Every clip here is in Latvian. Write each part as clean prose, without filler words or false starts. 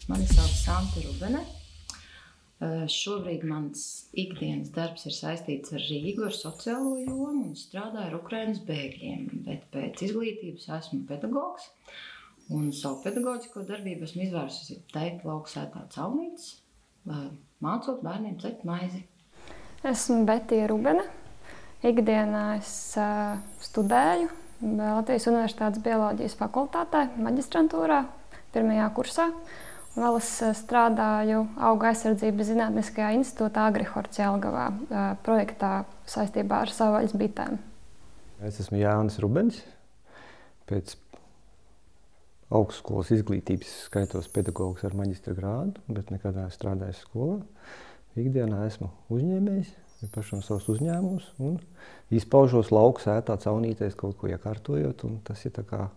Mani sauc Santa Rubene. Šobrīd mans ikdienas darbs ir saistīts ar Rīgu, ar sociālo jomu un strādāju ar Ukrainas bēgļiem, bet pēc izglītības esmu pedagogs un savu pedagoģisko darbību esmu izvērsusi Teikta lauksētā Caunītes, mācot bērniem cept maizi. Esmu Betija Rubene. Ikdienā es studēju Latvijas Universitātes bioloģijas fakultātē, maģistrantūrā, 1. kursā. Vēl es strādāju Auga aizsardzības zinātniskajā institūtā Agrihorts Jelgavā projektā saistībā ar savvaļas bitēm. Es esmu Jānis Rubens. Pēc augstskolas izglītības skaitos pedagogs ar maģistra grādu, bet nekad neesmu strādājis skolā. Ikdienā esmu uzņēmējs, ir pašam savus uzņēmumus un izpaužos lauksētā Caunītēs kaut ko iekārtojot, un tas ir tā kā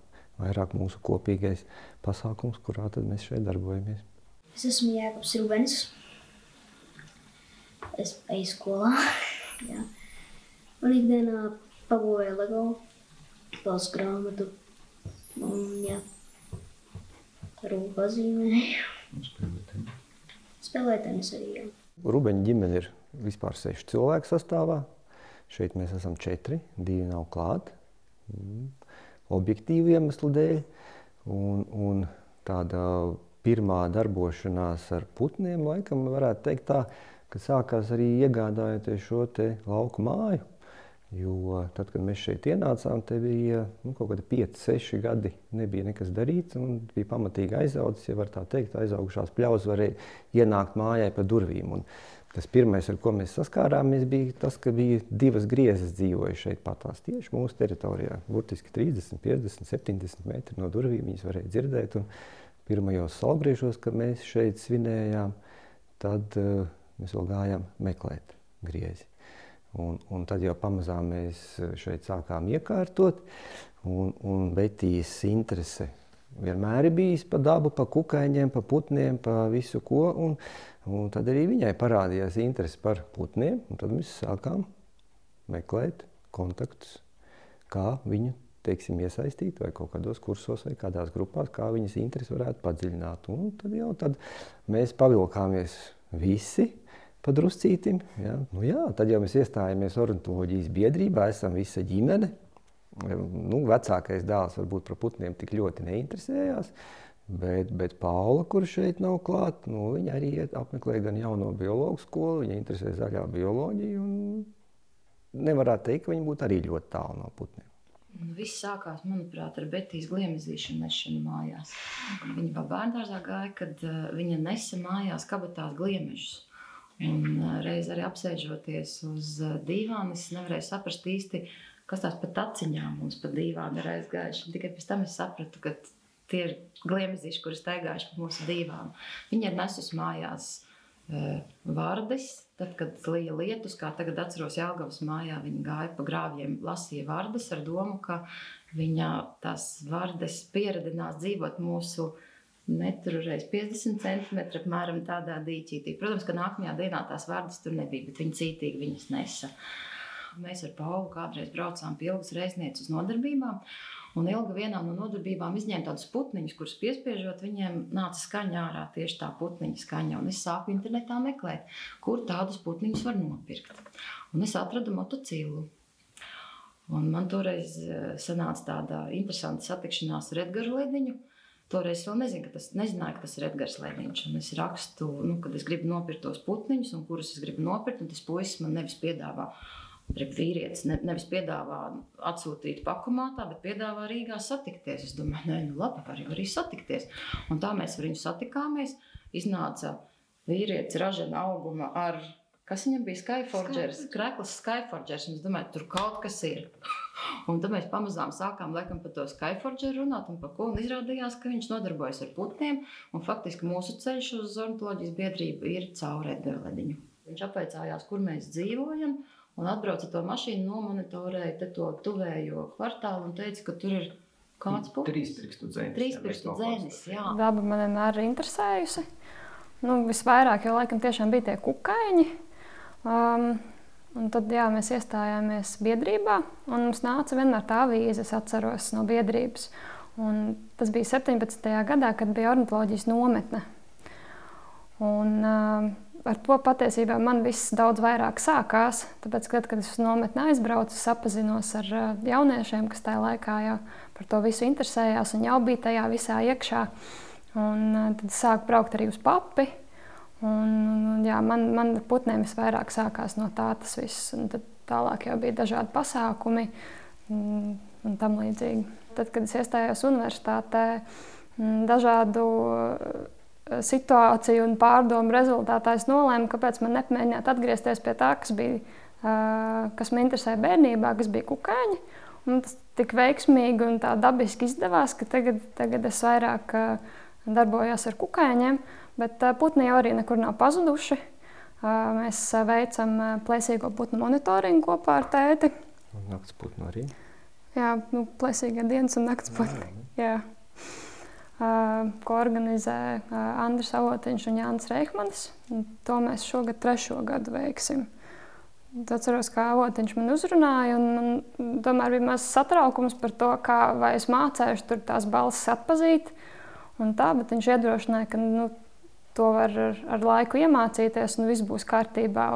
vairāk mūsu kopīgais pasākums, kurā tad mēs šeit darbojamies. Es esmu Jēkabs Rubens. Es eju skolā. Jā. Un ikdienā pagoju Lego, lasu grāmatu un jā, rūpu pazīmēju. Spēlēju tenisi arī, jā. Rubeņa ģimene ir vispār 6 cilvēku sastāvā. Šeit mēs esam 4, 2 nav klāt. Objektīvu iemeslu dēļ, un tāda pirmā darbošanās ar putniem, laikam varētu teikt tā, ka sākās arī iegādājoties šo te lauku māju, jo tad, kad mēs šeit ienācām, te bija kaut kādi 5-6 gadi, nebija nekas darīts, un bija pamatīgi aizaudzis, ja var tā teikt, aizaugušās pļaus varēja ienākt mājai pa durvīm. Un tas pirmais, ar ko mēs saskārāmies, bija tas, ka bija 2 griezes dzīvoja šeit patās tieši mūsu teritorijā. Burtiski 30, 50, 70 metri no durvīm viņas varēja dzirdēt. Un pirmajos salgriežos, kad mēs šeit svinējām, tad mēs vēl gājām meklēt griezi. Un tad jau pamazām mēs šeit sākām iekārtot. Un Betijas interese vienmēr ir bijis pa dabu, pa kukaiņiem, pa putniem, pa visu ko. Un tad arī viņai parādījās interese par putniem, un tad mēs sākām meklēt kontaktus, kā viņu, teiksim, iesaistīt vai kaut kādos kursos vai kādās grupās, kā viņas interesi varētu padziļināt. Un tad mēs pavilkāmies visi pa druscītim. Ja? Tad jau mēs iestājāmies ornitoloģijas biedrībā, esam visa ģimene. Vecākais dēls varbūt par putniem tik ļoti neinteresējās. Bet Paula, kur šeit nav klāt, viņa arī apmeklē gan jauno biologu skolu, viņa interesē zaļā bioloģiju, un nevarētu teikt, ka viņa būtu arī ļoti tālu no putniem. Viss sākās, manuprāt, ar Betijas gliemezīšu nešanu mājās. Viņa pa bērndārzā gāja, kad viņa nesa mājās kabatās gliemežus. Un reiz arī apsēžoties uz dīvāna, es nevarēju saprast īsti, kas tās pat aciņām mums pa dīvānu ir aizgājuši. Tikai pēc tam es sapratu, ka tie ir gliemezīši, kuri staigājuši pa mūsu dīvānu. Viņa ir nesusi mājās vardes, tad, kad lija lietus, kā tagad atceros Jelgavas mājā, viņa gāja pa grāvjiem, lasīja vardes ar domu, ka viņa tās vardes pieredinās dzīvot mūsu metru reiz 50 centimetru apmēram tādā dīķītī. Protams, ka nākamajā dienā tās vardes tur nebija, bet viņa cītīgi viņas nesa. Mēs ar Paulu kādreiz braucām pie Ilgas Reiznieces uz nodarbībām, un Ilga vienā no nodarbībām izņēma tādus putniņus, kurus piespiežot, viņiem nāca skaņa ārā, tieši tā putniņa skaņa. Un es sāku internetā meklēt, kur tādus putniņus var nopirkt. Un es atradu motocilu. Un man toreiz sanāca tāda interesanta satikšanās ar Edgaru Lediņu. Toreiz vēl nezināju, ka tas ir Edgars Lediņš. Un es rakstu, kad es gribu nopirkt tos putniņus, un kurus es gribu nopirkt, un tas puisis man nevis piedāvā. Vīrietis nevis piedāvā atsūtīt pakumātā, bet piedāvā Rīgā satikties. Es domāju, labi, var arī satikties. Un tā mēs ar viņu satikāmies. Iznāca vīrietis ražana auguma ar, kas viņam bija, Skyforgers, krekls Skyforgers. Un es domāju, tur kaut kas ir. Un tad mēs pamazām sākām laikam par to Skyforgeru runāt un par ko. Un izrādījās, ka viņš nodarbojas ar putniem. Un faktiski mūsu ceļš uz ornitoloģijas biedrību ir caur Edgaru Lediņu. Viņš apvaicājās, kur mēs dzīvojam. Un atbrauca to mašīnu, nomonitorēja te to tuvējo kvartālu un teica, ka tur ir kāds putns. Trīspirkstu dzenis, jā. Daba man vienmēr ir interesējusi. Visvairāk jau laikam tiešām bija tie kukaiņi. Un tad mēs iestājāmies biedrībā, un mums nāca vienmēr tā avīze, es atceros, no biedrības. Un tas bija 17. gadā, kad bija ornitoloģijas nometne. Un ar to patiesībā man viss daudz vairāk sākās, tāpēc, kad es uz nometni aizbraucu, es apzinos ar jauniešiem, kas tajā laikā jau par to visu interesējās un jau bija tajā visā iekšā. Un tad sāku braukt arī uz papi. Un, jā, man ar putniem visvairāk sākās no tā tas viss. Un tad tālāk jau bija dažādi pasākumi un tam līdzīgi. Tad, kad es iestājos universitātē, dažādu situāciju un pārdomu rezultātā es nolēmu, kāpēc man nepamēģināt atgriezties pie tā, kas man interesēja bērnībā, kas bija kukaiņi. Un tas tik veiksmīgi un tā dabiski izdevās, ka tagad es vairāk darbojos ar kukaiņiem, bet putni jau arī nekur nav pazuduši. Mēs veicam plēsīgo putnu monitoringu kopā ar tēti. Un nakts putnu arī? Jā, plēsīgie dienas un nakts putni. Jā. Ko organizē Andris Avotiņš un Jānis Reihmanis. To mēs šogad 3. gadu veiksim. Atceros, kā Avotiņš man uzrunāja, un tomēr bija mazs satraukums par to, vai es mācēšu tur tās balsis atpazīt. Un tā, bet viņš iedrošināja, ka to var ar laiku iemācīties un viss būs kārtībā.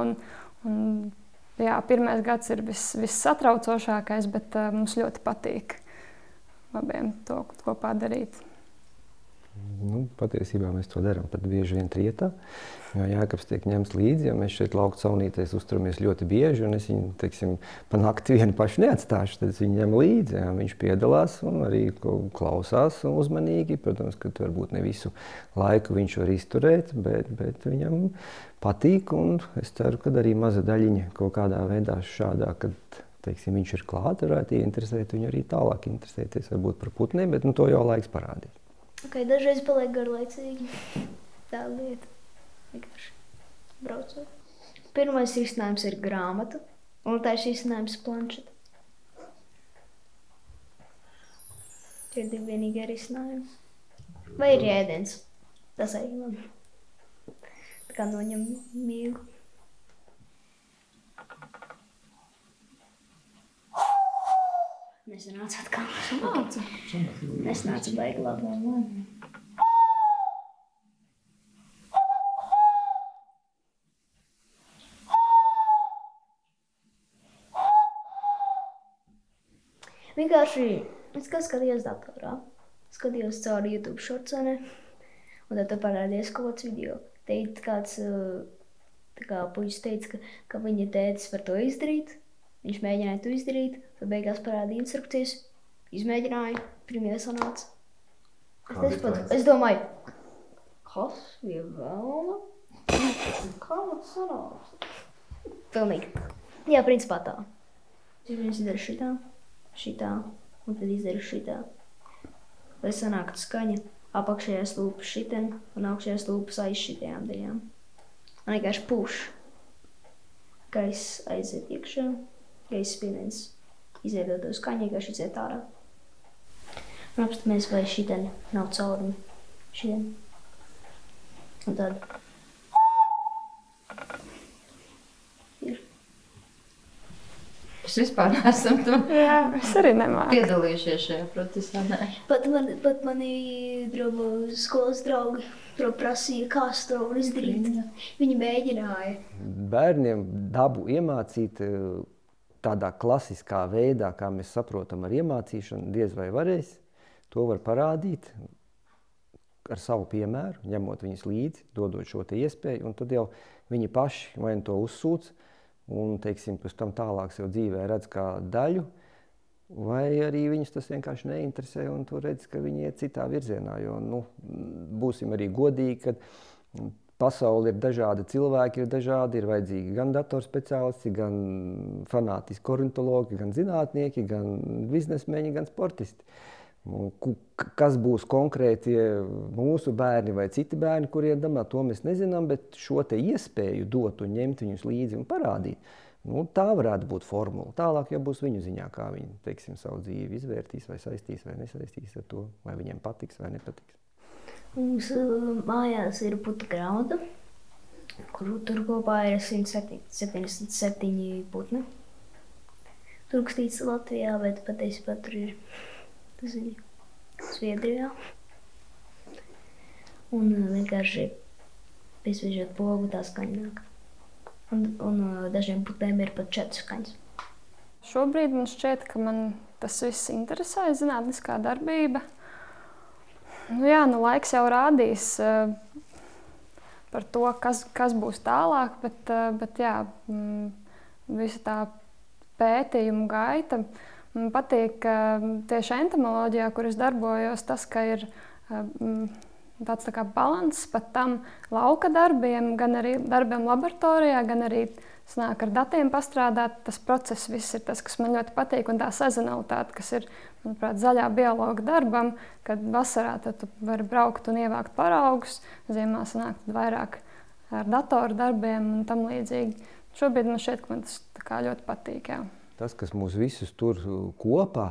Jā, 1. gads ir viss satraucošākais, bet mums ļoti patīk abiem to kopā darīt. Patiesībā mēs to darām pat bieži vien trietā, jo Jākabs tiek ņemts līdzi, jo mēs šeit lauku caunītēs uzturamies ļoti bieži, un es viņu, teiksim, pa nakti vienu pašu neatstāšu, tad es viņu ņem līdzi, jā, viņš piedalās un arī klausās uzmanīgi, protams, ka varbūt ne visu laiku viņš var izturēt, bet viņam patīk, un es ceru, ka arī maza daļiņa kaut kādā veidā šādā, kad, teiksim, viņš ir klāt, varētu ieinteresēt viņu arī tālāk interesēties, varbūt par putniem, bet to jau laiks parādīs. Dažreiz paliek garlaicīgi. Tā lieta. Vienkārši braucot. Pirmais risinājums ir grāmata, un otrais risinājums planšeta. Tie ir 2 vienīgie risinājumi. Vai ir ēdiens? Tas arī man. Tā kā noņem miegu. Nesanāca atkal. Nesanāca baigi labi. Vienkārši es skatījos datorā. Skatījos caur YouTube shortsone, un tad parādījās kaut kāds video. Teikt, kāds puisis teica, ka viņa tētis var to izdarīt. Viņš mēģināja to izdarīt, tad beigās parādīja instrukcijas, izmēģināja, pirmie sanāca. Es domāju, kas bija vēlna? Kā man sanāca? Pilnīgi. Jā, principā tā. Viņš izdara šitā, un tad izdara šitā. Lai sanāktu skaņa, apakšējās lūpas šiten un augšējās lūpas aiz šitajām daļām. Un vienkārši puš. Gaiss aiziet iekšā. Gaisa spiediens izveidot to skaņu, vienkārši iziet ārā. Un apstāmies, vai šitien nav caurumi. Šitien. Un tad ir. Es vispār neesam tam es arī nemāku piedalījušies šajā procesā. Pat mani skolas draugi prasīja, kā to var izdarīt. Viņi mēģināja. Bērniem dabu iemācīt tādā klasiskā veidā, kā mēs saprotam ar iemācīšanu, diez vai varēs. To var parādīt ar savu piemēru, ņemot viņus līdzi, dodot šo te iespēju, un tad jau viņi paši vai to uzsūc, un, teiksim, pēc tam tālāk sev dzīvē redz kā daļu, vai arī viņus tas vienkārši neinteresē, un tu redz, ka viņi iet citā virzienā, jo, būsim arī godīgi, kad pasauli ir dažādi cilvēki, ir dažādi, ir vajadzīgi gan datorspeciālisti, gan fanātiski ornitologi, gan zinātnieki, gan biznesmeņi, gan sportisti. Kas būs konkrēti mūsu bērni vai citi bērni, kuriem domā, to mēs nezinām, bet šo te iespēju dot un ņemt viņus līdzi un parādīt, tā varētu būt formula. Tālāk jau būs viņu ziņā, kā viņi, teiksim, savu dzīvi izvērtīs vai saistīs vai nesaistīs ar to, vai viņiem patiks vai nepatiks. Mums mājās ir putnu grāmata, tur kopā ir 177 putni. Tur rakstīts Latvijā, bet patiesībā tur ir, Zviedrijā. Un vienkārši Piespiežot pogu, tā skaņāk. Un dažiem putniem ir pat 4 skaņas. Šobrīd man šķiet, ka man tas viss interesē, zinātniskā darbība. Laiks jau rādīs par to, kas būs tālāk, bet visa tā pētījuma gaita. Man patīk tieši entomoloģijā, kur es darbojos, tas, ka ir tāds tā kā balanss pat tam lauka darbiem, gan arī darbiem laboratorijā, gan arī sanāk ar datiem pastrādāt. Tas process viss ir tas, kas man ļoti patīk, un tā sezonalitāte, kas ir, manuprāt, zaļā biologa darbam, kad vasarā tad tu vari braukt un ievākt paraugus, ziemā sanāk vairāk ar datoru darbiem un tam līdzīgi. Šobrīd man šķiet, ka man tas tā kā ļoti patīk, jā. Tas, kas mūs visus tur kopā,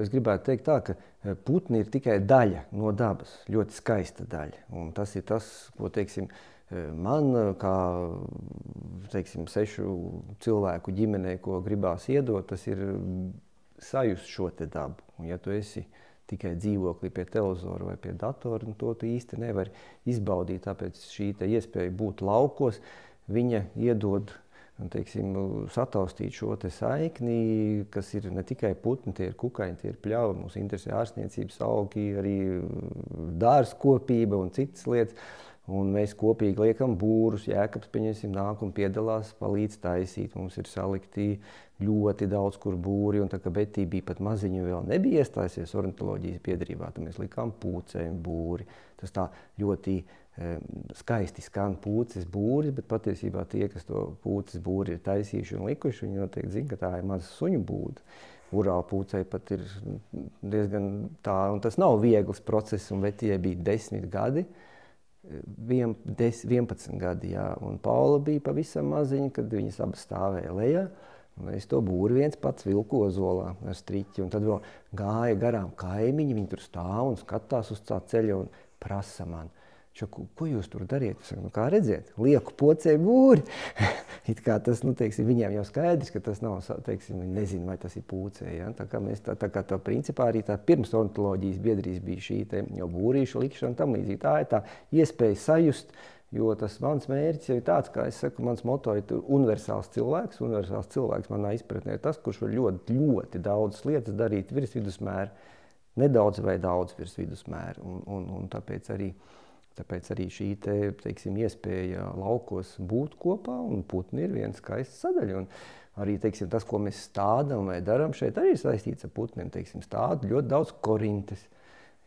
es gribētu teikt tā, ka putni ir tikai daļa no dabas, ļoti skaista daļa. Un tas ir tas, ko, teiksim, man, kā, teiksim, 6 cilvēku ģimenei, ko gribās iedot, tas ir sajust šo te dabu. Un ja tu esi tikai dzīvoklī pie televizora vai pie datora, to tu īsti nevari izbaudīt, tāpēc šī te iespēja būt laukos, viņa iedod, teiksim, sataustīt šo te saikni, kas ir ne tikai putni, tie ir kukaiņi, tie ir pļavi, mūs interesē ārstniecības augi, arī dārzkopība un citas lietas. Un mēs kopīgi liekam būrus, Jēkabs, pieņemsim, nāk un piedalās, palīdz taisīt. Mums ir salikti ļoti daudz kur būri, un tā kā Betī bija pat maziņa, vēl nebija iestājusies ornitoloģijas biedrībā, tad mēs likām pūcēm būri. Tas tā ļoti skaisti skan pūces būris, bet patiesībā tie, kas to pūces būri ir taisījuši un likuši, viņi noteikti zina, ka tā ir maza suņu būda. Urāla pūcei pat ir diezgan tā, un tas nav viegls process, un Betijai bija 10 gadi, 11 gadi, jā, un Paula bija pavisam maziņa, kad viņas abas stāvēja lejā, un es to būri viens pats vilku ozolā ar striķi, un tad vēl gāja garām kaimiņi, viņi tur stāv un skatās uz tā ceļa un prasa man. Ko jūs tur dariet? Es saku, kā redziet, lieku pocēju būri. It kā tas, teiksim, viņiem jau skaidrs, ka tas nav, teiksim, nezinu, vai tas ir pūcēji. Ja? Tā kā tā principā arī tā pirms ornitoloģijas biedrības bija šī te jau būrīšu likšana tam līdzīgi. Tā ir tā iespēja sajust, jo tas mans mērķis jau ir tāds, kā es saku, mans moto ir universāls cilvēks. Universāls cilvēks manā izpratnē ir tas, kurš var ļoti, ļoti daudzas lietas darīt virs vidusmēra, nedaudz vai daudz virs vidusmēra. Un tāpēc arī šī te, teiksim, iespēja laukos būt kopā, un putni ir viens skaists sadaļa. Un arī, teiksim, tas, ko mēs stādam vai daram šeit, arī ir saistīts ar putniem. Teiksim, stādu ļoti daudz korintes.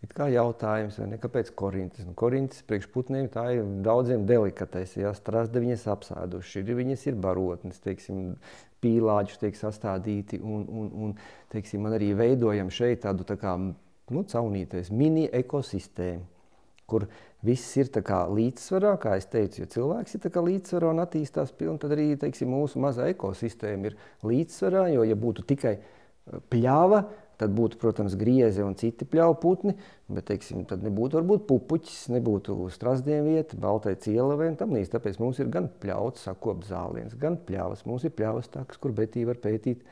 It kā jautājums, vai ne, kāpēc korintes? Korintes priekš putniem tā ir daudziem delikatais, jā, strasdi viņas apsēduši, viņas ir barotnes, teiksim, pīlāģi tiek sastādīti, un teiksim, man arī veidojam šeit tādu tā kā, caunīties mini ekosistēmu, kur viss ir tā kā līdzsvarā, kā es teicu, ja cilvēks ir tā kā līdzsvarā un attīstās pilni, tad arī, teiksim, mūsu mazā ekosistēma ir līdzsvarā, jo, ja būtu tikai pļava, tad būtu, protams, grieze un citi pļauju putni, bet, teiksim, tad nebūtu varbūt pupuķis, nebūtu strazdiem vieta, baltai cielavē un tam līdz. Tāpēc mums ir gan pļauts sakopzāliens, gan pļavas. Mums ir pļavas takas, kur Betī var pētīt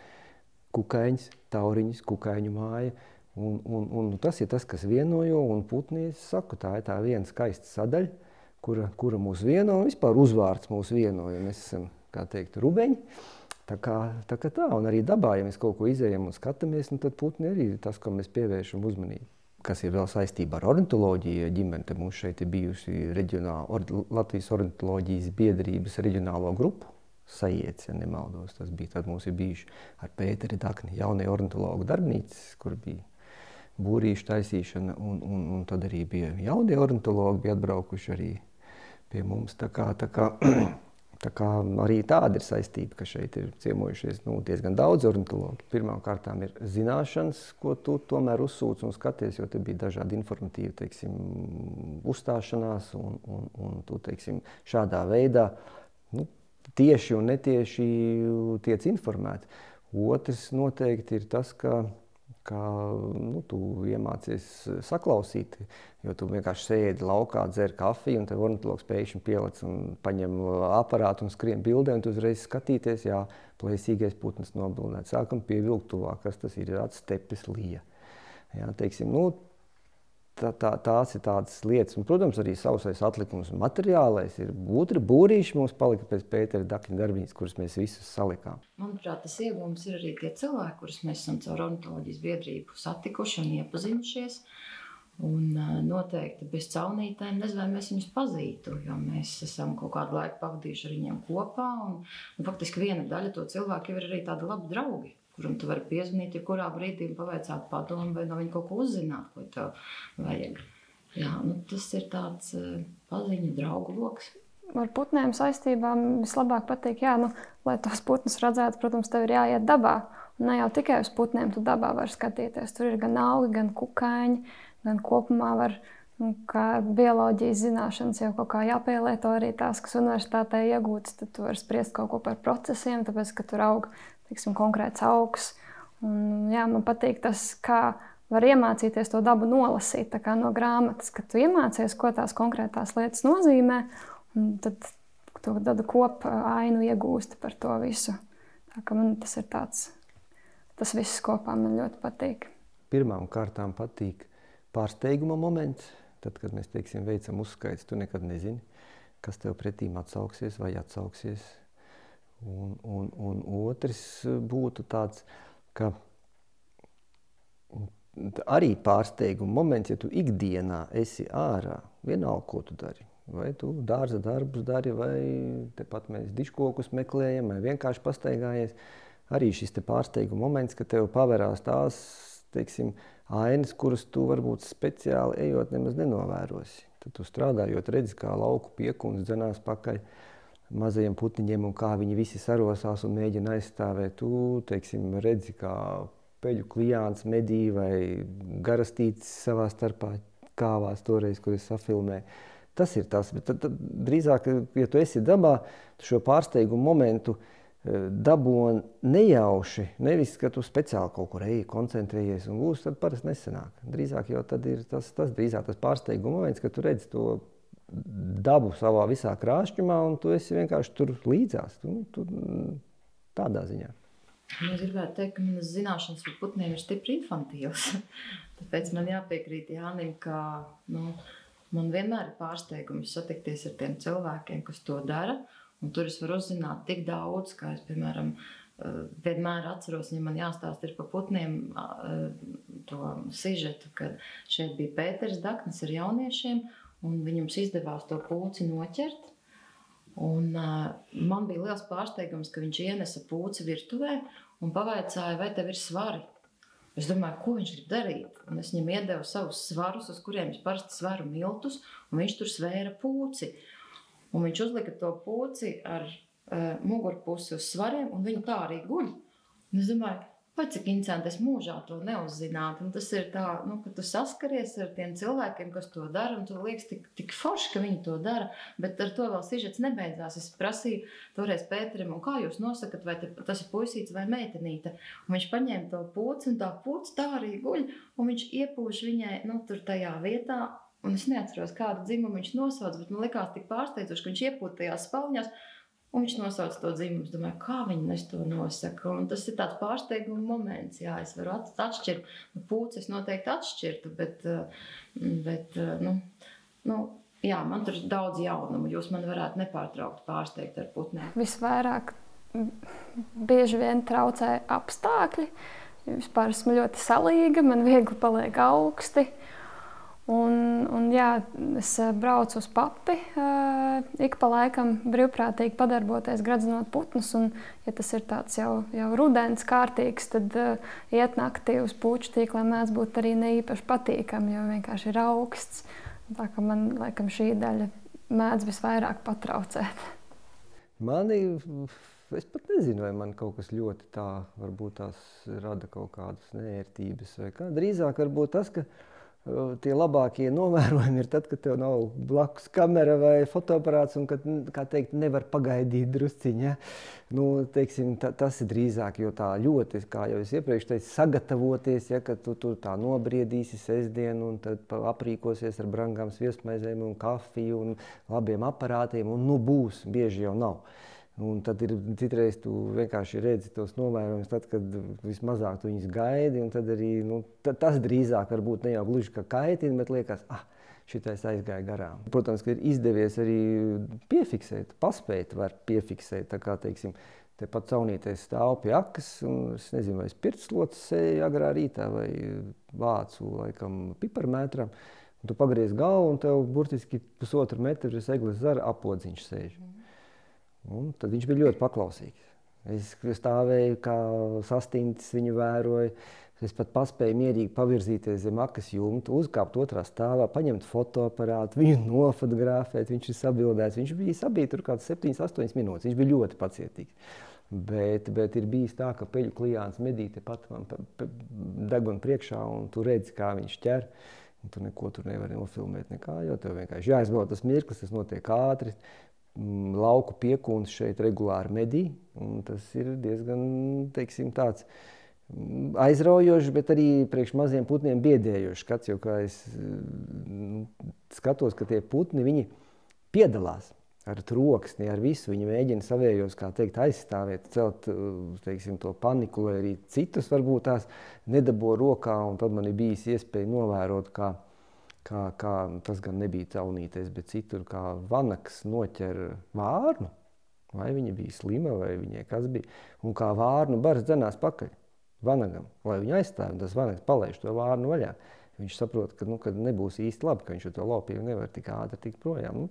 kukaiņas, tauriņas, kukaiņu māja. Un tas ir tas, kas vienojo, un putni, es saku, tā ir tā viena skaista sadaļa, kura mūs vieno, un vispār uzvārds mūs vieno, jo mēs esam, kā teikt, rubeņi. Tā kā tā, un arī dabā, ja mēs kaut ko izējam un skatāmies, tad putni arī ir tas, ko mēs pievēršam uzmanību. Kas ir vēl saistībā ar ornitoloģiju ģimeni, te mums šeit ir bijusi Latvijas ornitoloģijas biedrības reģionālo grupu, Sajiets, ja nemaldos, tas bija, tad mums ir bijuši ar Pēteri Dakni jaunie ornitologu darbnīcas, kur bija būrīšu taisīšana, un tad arī bija jaunie ornitologi, bija atbraukuši arī pie mums. Tā kā arī tāda ir saistība, ka šeit ir ciemojušies diezgan daudz ornitologi. Pirmām kārtām ir zināšanas, ko tu tomēr uzsūc un skaties, jo te bija dažādi informatīvi, teiksim, uzstāšanās, un tu, teiksim, šādā veidā tieši un netieši tiec informēti. Otrs noteikti ir tas, ka tu iemācies saklausīt, jo tu vienkārši sēdi laukā, dzer kafiju, un tev ornitologs pēkšņi pielec un paņem aparātu un skrien bildē, un tu uzreiz skatīties, jā, plēsīgais putns nobildēts. Sākam pievilkt tuvāk, kas tas ir, stepes lija. Jā, teiksim, tās ir tādas lietas. Un, protams, arī sausais atlikums materiālais ir būrīši mums palika pēc Pētera Dakņa darbiņas, kurus mēs visus salikām. Manuprāt, tas iegūms ir arī tie cilvēki, kurus mēs esam caur ornitoloģijas biedrību satikuši un iepazinušies. Un noteikti bez caunītēm nezinu, vai mēs viņus pazītu, jo mēs esam kaut kādu laiku pavadījuši ar viņiem kopā. Un faktiski viena daļa to cilvēku ir arī tādi labi draugi, kuram tu vari piezvanīt, ja kurā brīdī pavaicāt padomu vai no viņa kaut ko uzzināt, ko tev vajag. Jā, tas ir tāds paziņu draugu loks. Ar putniem saistībām vislabāk patīk, lai tos putnus redzētu, protams, tev ir jāiet dabā. Un ne jau tikai uz putniem tu dabā var skatīties. Tur ir gan augi, gan kukaiņi, gan kopumā var, kā bioloģijas zināšanas jau kaut kā jāpielieto arī tās, kas universitātē iegūtas, tad tu vari spriest kaut ko par procesiem, tāpēc, ka tur aug, teiksim, konkrēts augs. Un, man patīk tas, kā var iemācīties to dabu nolasīt, tā kā no grāmatas, kad tu iemācies, ko tās konkrētās lietas nozīmē, un tad tu tādu kopu ainu iegūsti par to visu. Tā kā man tas ir tāds, tas viss kopā man ļoti patīk. Pirmām kārtām patīk pārsteiguma moments, tad, kad mēs, teiksim, veicam uzskaits, tu nekad nezini, kas tev pretīm atsauksies vai atsauksies. Un otrs būtu tāds, ka arī pārsteiguma moments, ja tu ikdienā esi ārā, vienalga, ko tu dari. Vai tu dārza darbus dari, vai tepat mēs diškokus meklējam, vai vienkārši pastaigājies. Arī šis te pārsteiguma moments, ka tev paverās tās, teiksim, ainas, kuras tu varbūt speciāli ejot nemaz nenovērosi. Tad tu strādājot redzi, kā lauku piekuns dzenās pakaļ mazajiem putniņiem un kā viņi visi sarosās un mēģina aizstāvēt. Tu, teiksim, redzi, kā peļu klijāns medī vai garastītis savā starpā kāvās toreiz, kur es safilmēju. Tas ir tas, bet tad drīzāk, ja tu esi dabā, tu šo pārsteigumu momentu dabū nejauši, nevis, ka tu speciāli kaut kur eji, koncentrējies un būs, tad parasti nesanāk. Drīzāk jau tad ir tas pārsteiguma moments, ka tu redzi to dabu savā visā krāšņumā un tu esi vienkārši tur līdzās. Tu tādā ziņā. Es gribētu teikt, ka manas zināšanas par putniem ir stipri infantīvas. Tāpēc man jāpiekrīt Jānim, ka man vienmēr ir pārsteigums satikties ar tiem cilvēkiem, kas to dara. Un tur es varu uzzināt tik daudz, kā es, piemēram, vienmēr atceros, ja man jāstāst ir par putniem to sižetu, kad šeit bija Pēters Daknis ar jauniešiem, un viņam izdevās to pūci noķert. Un man bija liels pārsteigums, ka viņš ienesa pūci virtuvē un pavaicāja, vai tev ir svari. Es domāju, ko viņš grib darīt. Un es viņam iedevu savus svarus, uz kuriem es parasti svaru miltus, un viņš tur svēra pūci. Un viņš uzlika to pūci ar mugurpusi uz svariem, un viņu tā arī guļ. Un es domāju, vai cik interesanti, es mūžā to neuzzinātu. Un tas ir tā, ka tu saskaries ar tiem cilvēkiem, kas to dara, un tu liekas tik forši, ka viņi to dara, bet ar to vēl sižets nebeidzās. Es prasīju toreiz Pēterim, un kā jūs nosakat, vai tas ir puisīts vai meitenīte? Un viņš paņēma to pūci, un tā pūci tā arī guļ, un viņš iepūš viņai, tur tajā vietā. Un es neatceros, kādu dzimumu viņš nosauc, bet man likās tik pārsteidzoši, ka viņš iepūta tajās spalņās, un viņš nosauc to dzimumu. Es domāju, kā viņi to nosaka. Un tas ir tāds pārsteiguma moments. Jā, es varu atšķirt. Pūces noteikti atšķirtu, bet jā, man tur ir daudz jaunumu. Jūs man varētu nepārtraukti pārsteigt ar putnēm. Visvairāk bieži vien traucē apstākļi. Vispār esmu ļoti salīga, man viegli paliek augsti. Un jā, es braucu uz papi, ik pa laikam brīvprātīgi padarboties, gradzinot putnus, un ja tas ir tāds jau rudens kārtīgs, tad iet naktī uz puču tīkliem mēdz būt arī neīpaši patīkami, jo vienkārši ir augsts. Tā kā man, laikam, šī daļa mēdz visvairāk patraucēt. Es pat nezinu, vai man kaut kas ļoti tā, varbūt tās rada kaut kādas neērtības vai kā. Drīzāk varbūt tas, ka tie labākie novērojumi ir tad, kad tev nav blakus kamera vai fotoaparāts un, kad, kā teikt, nevar pagaidīt drusciņi. Ja? Teiksim, tas ir drīzāk, jo tā ļoti, kā jau es iepriekš teicu, sagatavoties, ja, ka tu tā nobriedīsi sestdienu un tad aprīkosies ar brangām sviestmaizēm un kafiju un labiem aparātiem un būs, bieži jau nav. Un tad ir citreiz tu vienkārši redzi tos novērojumus, tad, kad vismazāk tu viņus gaidi, un tad arī tas drīzāk varbūt ne jau gluži kā kaitina, bet liekas, šitais aizgāja garām. Protams, ka ir izdevies arī piefiksēt, paspēt var piefiksēt, tā kā, teiksim, tepat caunīties stāv pie akas, un es nezinu, vai es pirtslotas sēju agrā rītā vai vācu, laikam, piparmētram, un tu pagriez galvu, un tev burtiski 1,5 metru uz egles zara apodziņš sēž. Un tad viņš bija ļoti paklausīgs. Es stāvēju kā sastintis, viņu vēroju. Es pat paspēju mierīgi pavirzīties zem akas jumta, uzkāpt otrā stāvā, paņemt fotoaparātu, viņu nofotografēt, viņš ir sabildēts. Viņš bija tur kāds 7-8 minūtes, viņš bija ļoti pacietīgs. Bet ir bijis tā, ka peļu klijāns medī tepat man deguna priekšā, un tu redzi, kā viņš ķer. Un tu neko tur nevari nofilmēt nekā, jo tev vienkārši jāizbauda tas mirklis, tas notiek ātri. Lauku piekūns šeit regulāri medī, un tas ir diezgan, teiksim, tāds aizraujošs, bet arī priekš maziem putniem biedējošs skats, jo kā es skatos, ka tie putni, viņi piedalās ar troksni, ar visu, viņi mēģina savējos, kā teikt, aizstāvēt, celt, teiksim, to paniku, vai arī citus varbūt tās nedabo rokā, un tad man ir bijis iespēja novērot, kā tas gan nebija caunīties, bet citur kā vanaks noķer vārnu, vai viņa bija slima, vai viņai kas bija, un kā vārnu bars dzenās pakaļ vanagam, lai viņu aizstāv, tas vanaks palaiž to vārnu vaļā. Viņš saprot, ka nebūs īsti labi, ka viņš to laupīju nevar tik ātri tikt projām.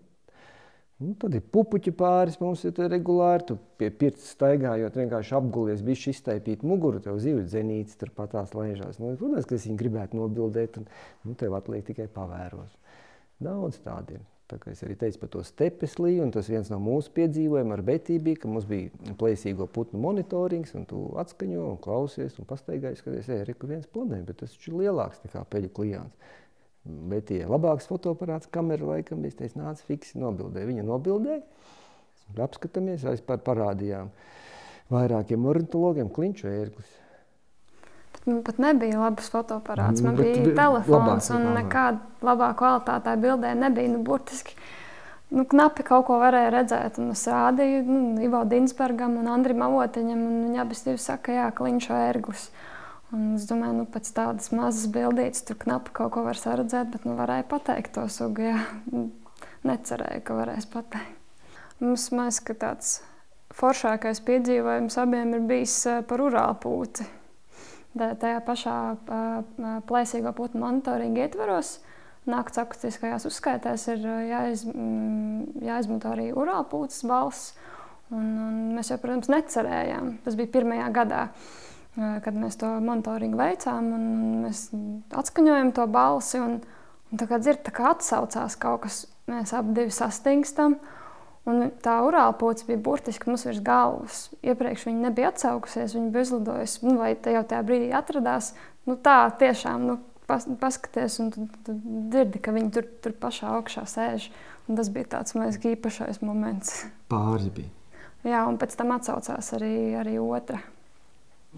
Tad ir pupuķi pāris, mums ir regulāri, tu pie pirts staigājot, vienkārši apgulies, bišķi iztaipīt muguru, tev zivju dzenītes tur patās laižās. Protams, ka es viņu gribētu nobildēt, un tev atliek tikai pavērot. Daudz tādi ir. Tā kā es arī teicu par to stepesliju, un tas viens no mūsu piedzīvojumiem ar Betī bija, ka mums bija plēsīgo putnu monitorings, un tu atskaņo un klausies un pastaigāji, skaties, reku viens planē, bet tas ir lielāks nekā peļu klijāns. Betī labāks fotoaparāts, kamera laikam, es teicu, nāc fiksi, nobildēja. Viņa nobildēja, apskatāmies, aizpār parādījām vairākiem ornitologiem klinču ērglis. Man pat nebija labs fotoaparāts, man bija telefons, un nekāda labā kvalitātā bildē nebija. Burtiski knapi kaut ko varēja redzēt, un es rādīju Ivo Dinsbergam un Andrim Avotiņam, un viņi abas divi saka, jā, klinču ērglis. Un es domāju, pēc tādas mazas bildītes tur knapi kaut ko var saredzēt, bet varēja pateikt to sugu, jā. Necerēju, ka varēs pateikt. Mums mēs, ka tāds foršākais piedzīvojums abiem ir bijis par urālpūci. Tajā pašā plēsīgo putnu monitoringa ietvaros nakts akustiskajās uzskaitēs ir jāizmanto arī urālpūces balss. Un mēs jau, protams, necerējām. Tas bija pirmajā gadā, kad mēs to monitoringu veicām, un mēs atskaņojam to balsi, un tā kā dzird, tā kā atsaucās kaut kas, mēs abi divi sastingstam. Un tā urālpūce bija burtiski mums virs galvas. Iepriekš viņa nebija atsaukusies, viņa bija izlidojusi, vai jau tajā brīdī atradās. Tā tiešām, paskaties, un tu dzirdi, ka viņi tur pašā augšā sēž. Un tas bija tāds mazliet īpašais moments. Pāris bija. Jā, un pēc tam atsaucās arī otra.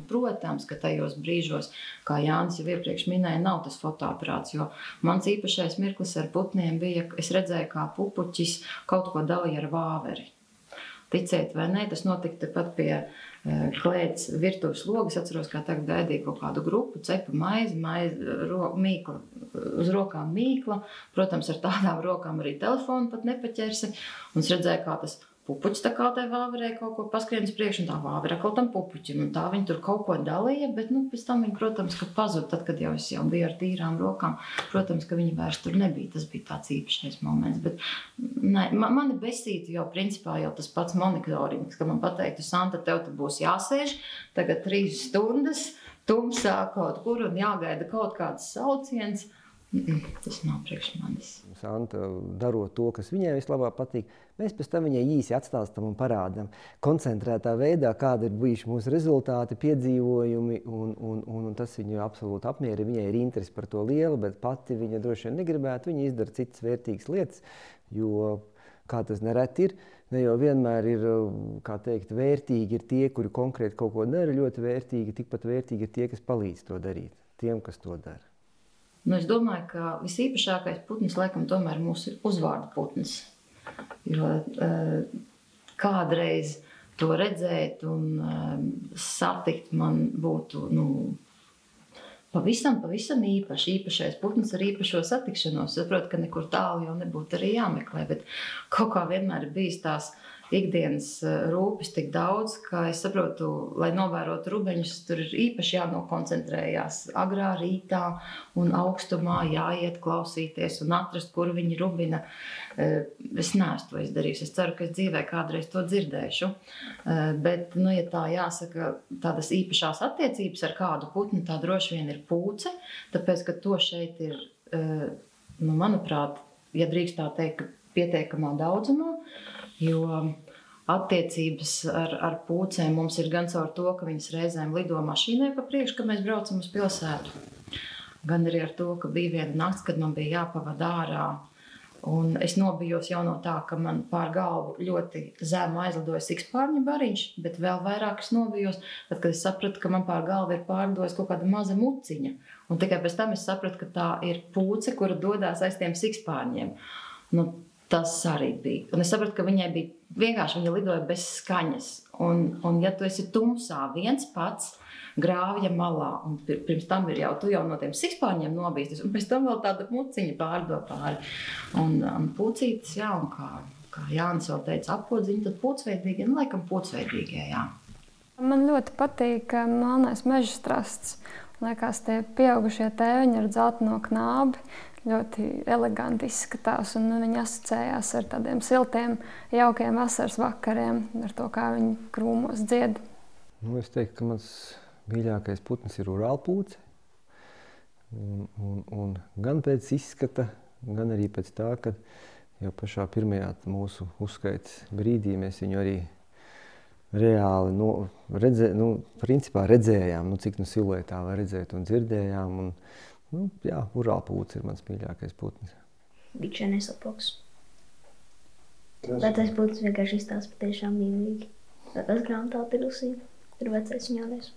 Protams, ka tajos brīžos, kā Jānis jau iepriekš minēja, nav tas fotoaparāts, jo mans īpašais mirklis ar putniem bija, es redzēju, kā pupuķis kaut ko dalīja ar vāveri. Ticēt vai nē, tas notika tepat pie klēts virtuves logas. Es atceros, kā tagad gaidīja kaut kādu grupu, cepa maizi, mīkla, uz rokām mīkla. Protams, ar tādām rokām arī telefonu pat nepaķersi. Un es redzēju, kā tas pupuķis tā kā tai vāverēja kaut ko paskrienas priekš, un tā vāverē kaut tam pupuķim, un tā viņi tur kaut ko dalīja, bet pēc tam viņi, protams, ka pazud, tad, kad es jau biju ar tīrām rokām, protams, ka viņi vairs tur nebija, tas bija tāds īpašais moments, bet mani besītu jau principā jau tas pats monitorings, ka man pateiktu, Santa, tev te būs jāsēž tagad 3 stundas, tumsā kaut kur un jāgaida kaut kāds sauciens. Tas nav priekš manis. Santa, darot to, kas viņai vislabāk patīk, mēs pēc tam viņai īsi atstāstam un parādam koncentrētā veidā, kāda ir bijuši mūsu rezultāti, piedzīvojumi, un tas viņu absolūti apmierina. Viņai ir interesi par to liela, bet pati viņa droši vien negribētu. Viņa izdara citas vērtīgas lietas, jo, kā tas nereti ir, ne jau vienmēr ir, kā teikt, vērtīgi ir tie, kuri konkrēti kaut ko dara, ļoti vērtīgi, tikpat vērtīgi ir tie, kas palīdz to darīt, tiem, kas to dara. Es domāju, ka visīpašākais putns laikam tomēr mūsu ir uzvārdu putns. Jo kādreiz to redzēt un satikt man būtu pavisam īpašais putns ar īpašo satikšanos. Saprotu, ka nekur tālu jau nebūtu arī jāmeklē, bet kaut kā vienmēr ir bijis tās ikdienas rūpes tik daudz, ka es saprotu, lai novērotu rubeņus, tur ir īpaši jānokoncentrējās agrā rītā un augstumā, jāiet klausīties un atrast, kur viņi rubina. Es neesmu to izdarījusi. Es ceru, ka es dzīvē kādreiz to dzirdēšu. Bet, ja tā jāsaka, tādas īpašās attiecības ar kādu putni, tā droši vien ir pūce, tāpēc, ka to šeit ir, manuprāt, ja drīkst tā teikt, pietiekamā daudzumā, jo attiecības ar pūcēm mums ir gan caur to, ka viņas reizēm lido mašīnai pa priekšu, kad mēs braucam uz pilsētu, gan arī ar to, ka bija viena nakts, kad man bija jāpavada ārā. Un es nobijos jau no tā, ka man pār galvu ļoti zemu aizlidoja sikspārņu bariņš, bet vēl vairāk es nobijos, tad, kad es sapratu, ka man pār galvu ir pārlidojis kaut kāda maza muciņa. Un tikai pēc tam es sapratu, ka tā ir pūce, kura dodās aiz tiem sikspārņiem. Tas arī bija. Un es sapratu, ka viņai bija vienkārši, viņa lidoja bez skaņas. Un ja tu esi tumsā viens pats grāvja malā, un pirms tam ir tu jau no tiem sikspārņiem nobīsties, un pēc tam vēl tāda muciņa pārdo pāri. Un pūcītes, un kā Jānis vēl teica, apodziņi, tad pūcveidīgie, laikam pūcveidīgie, jā. Man ļoti patīk melnais mežastrasts. Liekas, tie pieaugušie tēviņi ar dzelteno knābi ļoti eleganti izskatās, un viņi asociējās ar tādiem siltiem, jaukiem vasaras vakariem, ar to, kā viņi krūmos dzied. Es teiktu, ka mans mīļākais putns ir urālpūce. Un gan pēc izskata, gan arī pēc tā, ka jau pašā pirmajā mūsu uzskaites brīdī mēs viņu arī reāli principā redzējām, cik siluetā var redzēt un dzirdējām. Urālpūce ir mans mīļākais putns. Bikšēnais apoks. Bet tas putns vienkārši izstāsta patiešām mīlīgi. Tas grāmatā pirusī ir vecais un jaunais.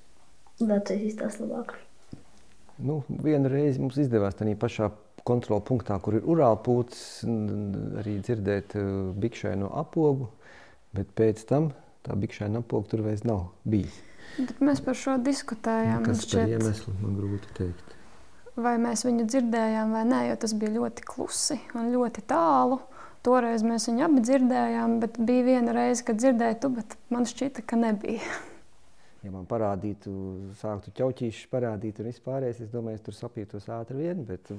Vecais izstāsta labāk. Vienu reizi mums izdevās tādā pašā kontrola punktā, kur ir urālpūces, arī dzirdēt bikšēno apogu, bet pēc tam tā bikšēna apoga tur vairs nav bijis. Bet mēs par šo diskutējām. Kas par iemeslu man grūti teikt. Vai mēs viņu dzirdējām vai nē, jo tas bija ļoti klusi un ļoti tālu. Toreiz mēs viņu abi dzirdējām, bet bija viena reize, kad dzirdēju tu, bet man šķita, ka nebija. Ja man parādītu, sāktu ķauķīšus parādīt un vispārējais, es domāju, es tur sapītos ātri vien, bet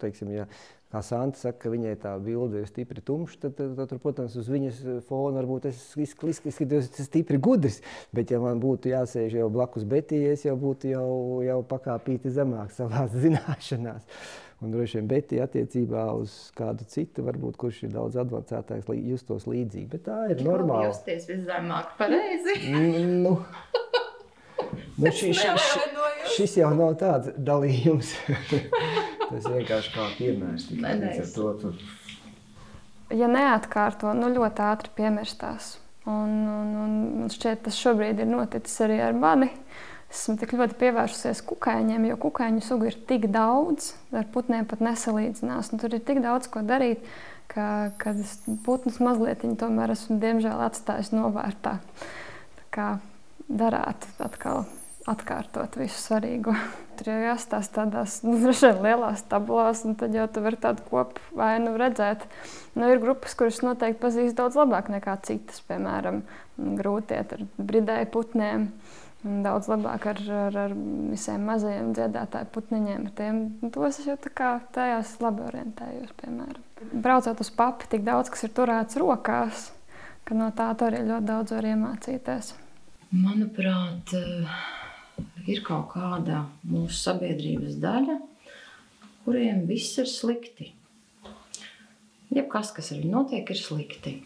teiksim, ja kā Santa saka, ka viņai tā bilde ir stipri tumša, tad protams, uz viņas fona varbūt es skatos stipri gudrs, bet ja man būtu jāsēž jau blakus Betijai, es jau būtu jau pakāpīti zemāk savās zināšanās. Un droši vien Betija attiecībā uz kādu citu, varbūt, kurš ir daudz advancētāks, justos līdzīgi, bet tā ir normāli. Justies viszemāk pareizi. Šis jau nav tāds dalījums. Tas vienkārši kā piemērs. Ja neatkārto, ļoti ātri piemirstās. Un šķiet, tas šobrīd ir noticis arī ar mani. Esmu tik ļoti pievērsusies kukaiņiem, jo kukaiņu sugu ir tik daudz, ar putniem pat nesalīdzinās. Un tur ir tik daudz ko darīt, ka putnus mazliet tomēr esmu diemžēl atstājis novērtā. Tā kā darētu atkal atkārtot visu svarīgo. Tur jau jāstāsta tādās lielās tabulās, un tad jau tu vari tādu kopu vainu redzēt. Ir grupas, kuras noteikti pazīst daudz labāk nekā citas, piemēram, grūtiet ar bridēju putniem. Daudz labāk ar visiem mazajiem dziedātāju putniņiem. Tos es jau tā kā tajās labi orientējos, piemēram. Braucot uz papi, tik daudz, kas ir turēts rokās, ka no tā arī ļoti daudz var iemācīties. Manuprāt, ir kaut kāda mūsu sabiedrības daļa, kuriem viss ir slikti. Jebkas, kas ar viņu notiek, ir slikti.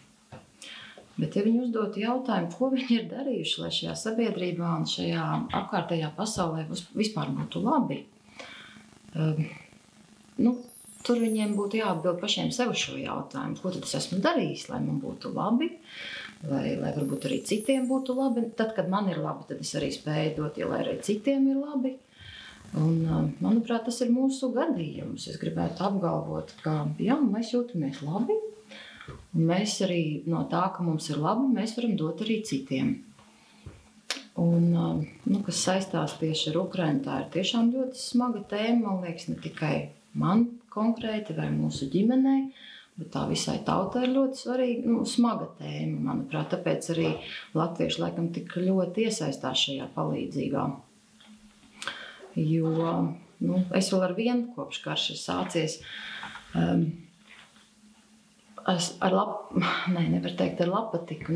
Bet, ja viņi uzdotu jautājumu, ko viņi ir darījuši, lai šajā sabiedrībā un šajā apkārtējā pasaulē vispār būtu labi, tur viņiem būtu jāatbild pašiem sev šo jautājumu. Ko tad es esmu darījis, lai man būtu labi, lai varbūt arī citiem būtu labi. Tad, kad man ir labi, tad es arī spēju dot, lai arī citiem ir labi. Un, manuprāt, tas ir mūsu gadījums. Es gribētu apgalvot, ka jā, mēs jūtamies labi. Un mēs arī no tā, ka mums ir labi, mēs varam dot arī citiem. Un, kas saistās tieši ar Ukrainu, tā ir tiešām ļoti smaga tēma, man liekas, ne tikai man konkrēti vai mūsu ģimenei, bet tā visai tautai ir ļoti svarīga, smaga tēma, manuprāt, tāpēc arī latvieši laikam tik ļoti iesaistās šajā palīdzībā. Jo es vēl ar vienu kopš karš ir sācies, nevar teikt ar lapatiku,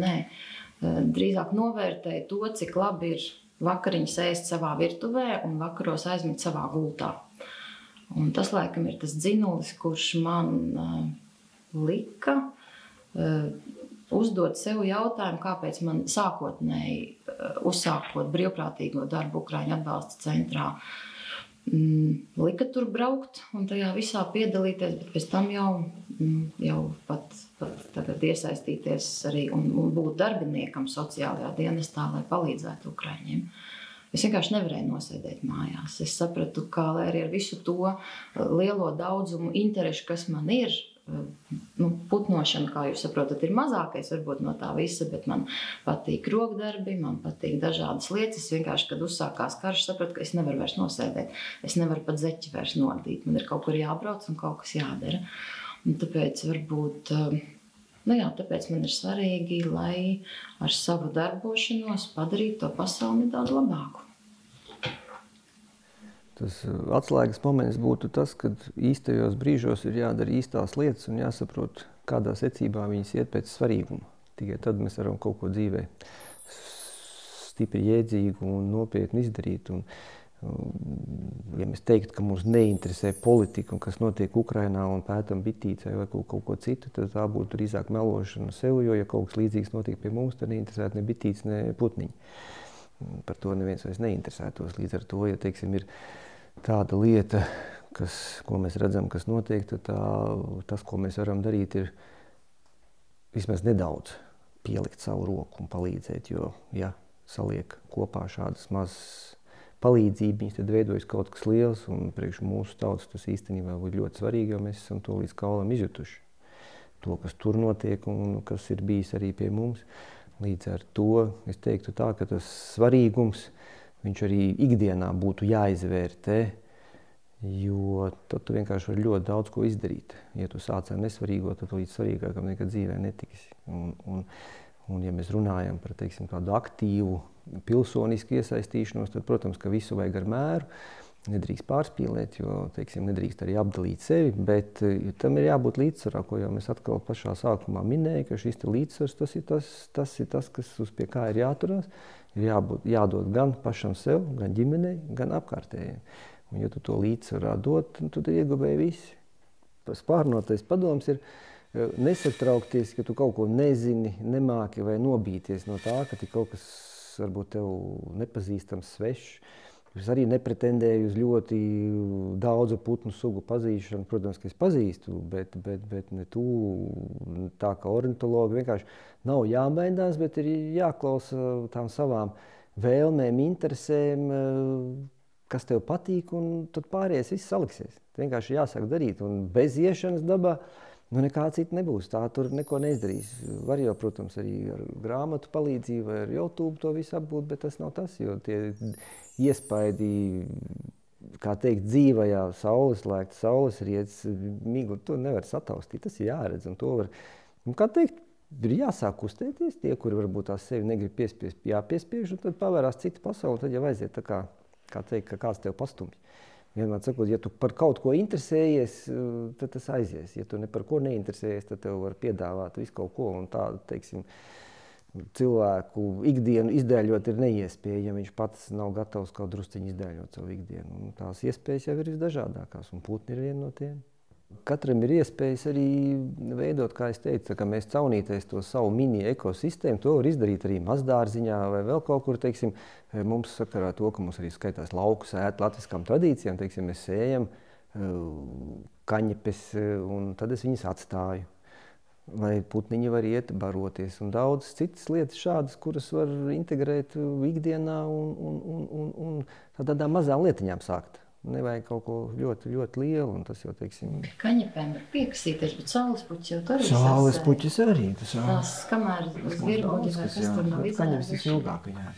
drīzāk novērtēju to, cik labi ir vakariņas ēst savā virtuvē un vakaros aizmigt savā gultā. Un tas, laikam, ir tas dzinulis, kurš man lika uzdot sev jautājumu, kāpēc man sākotnēji uzsākot brīvprātīgo darbu Ukraiņu atbalsta centrā, lika tur braukt un tajā visā piedalīties, bet pēc tam jau pat tagad iesaistīties arī un būt darbiniekam sociālajā dienestā, lai palīdzētu Ukraiņiem. Es vienkārši nevarēju nosēdēt mājās. Es sapratu, ka arī ar visu to lielo daudzumu interešu, kas man ir, putnošana, kā jūs saprotat, ir mazākais varbūt no tā visa, bet man patīk rokdarbi, man patīk dažādas lietas. Es vienkārši, kad uzsākās karš, sapratu, ka es nevaru vairs nosēdēt. Es nevaru pat zeķi vairs nodīt. Man ir kaut kur jābrauc un kaut kas jādara. Un tāpēc varbūt, tāpēc man ir svarīgi, lai ar savu darbošanos padarītu to pasauli nedaudz labāku. Tas atslēgas moments būtu tas, kad īstajos brīžos ir jādara īstās lietas un jāsaprot, kādā secībā viņas iet pēc svarīguma. Tikai tad mēs varam kaut ko dzīvē stipri jēdzīgu un nopietni izdarīt. Un, ja mēs teiktu, ka mums neinteresē politika un kas notiek Ukrainā un pētam bitīcē vai kaut ko citu, tad tā būtu drīzāk melošana sev, jo ja kaut kas līdzīgs notiek pie mums, tad neinteresētu ne bitītes, ne putniņi. Par to neviens vairs neinteresētos. Līdz ar to, ja teiksim, ir tāda lieta, ko mēs redzam, kas notiek, tad tas, ko mēs varam darīt, ir vismaz nedaudz pielikt savu roku un palīdzēt, jo, ja saliek kopā šādas mazas palīdzības, tad veidojas kaut kas liels, un priekš mūsu tautas tas īstenībā būtu ļoti svarīgi, jo mēs esam to līdz kaulam izjutuši. To, kas tur notiek un kas ir bijis arī pie mums. Līdz ar to es teiktu tā, ka tas svarīgums, viņš arī ikdienā būtu jāizvērtē, jo tad tu vienkārši vari ļoti daudz ko izdarīt. Ja tu sāc ar nesvarīgo, tad līdz svarīgākam nekad dzīvē netiksi. Un ja mēs runājam par, teiksim, tādu aktīvu pilsonisku iesaistīšanos, tad, protams, ka visu vajag ar mēru. Nedrīkst pārspīlēt, jo, teiksim, nedrīkst arī apdalīt sevi, bet tam ir jābūt līdzsvarā, ko jau mēs atkal pašā sākumā minēja, ka šis līdzsvars, tas ir tas, kas pie kā ir jāturās, ir jādod gan pašam sev, gan ģimenei, gan apkārtējiem. Un ja tu to līdzsvarā dod, tad ieguvēji visi. Spārnotais padoms ir nesatraukties, ka tu kaut ko nezini, nemāki vai nobīties no tā, ka kaut kas varbūt tev nepazīstams svešs. Es arī nepretendēju uz ļoti daudzu putnu sugu pazīšanu. Protams, ka es pazīstu, bet ne tu tā kā ornitologi. Vienkārši nav jābaidās, bet ir jāklausa tām savām vēlmēm, interesēm, kas tev patīk, un tad pārējais viss saliksies. Vienkārši jāsāk darīt, un bez iešanas dabā nekā cita nebūs. Tā tur neko neizdarīs. Var jau, protams, arī ar grāmatu palīdzību vai ar YouTube to visu apgūt, bet tas nav tas, jo tie iespaidi, kā teikt, dzīvajā sauleslēgta saulesriedes miglu, to nevar sataustīt. Tas ir jāredz, un to var, kā teikt, ir jāsāk kustēties. Tie, kuri varbūt tās sevi negrib piespiest, jāpiespiež, un tad pavērās cita pasaule, un tad jau aiziet tā kā teikt, ka kāds tev pastumj. Vienmēr sakot, ja tu par kaut ko interesējies, tad tas aizies. Ja tu ne par ko neinteresējies, tad tev var piedāvāt visu kaut ko. Un tā, teiksim, cilvēku ikdienu izdēļot ir neiespēja, ja viņš pats nav gatavs kaut drusciņu izdēļot savu ikdienu. Un tās iespējas jau ir visdažādākās, un putni ir viena no tiem. Katram ir iespējas arī veidot, kā es teicu, ka mēs caunīties to savu mini ekosistēmu. To var izdarīt arī mazdārziņā vai vēl kaut kur, teiksim, mums sakarā to, ka mums arī skaitās lauku sēt latviskām tradīcijām, teiksim, mēs sējam kaņepes, un tad es viņas atstāju, lai putniņi var iet baroties. Un daudz citas lietas šādas, kuras var integrēt ikdienā un tādām mazām lietiņām sākt. nevajag kaut ko ļoti, ļoti lielu. Un tas jau, teiksim, Kaņepēm var piekasīties, bet saules puķis jau tur arī saules puķis arī. Tās, kamēr uz virbuļi vai kas tur nav Kaņeps izlējuši. visilgāk, jā.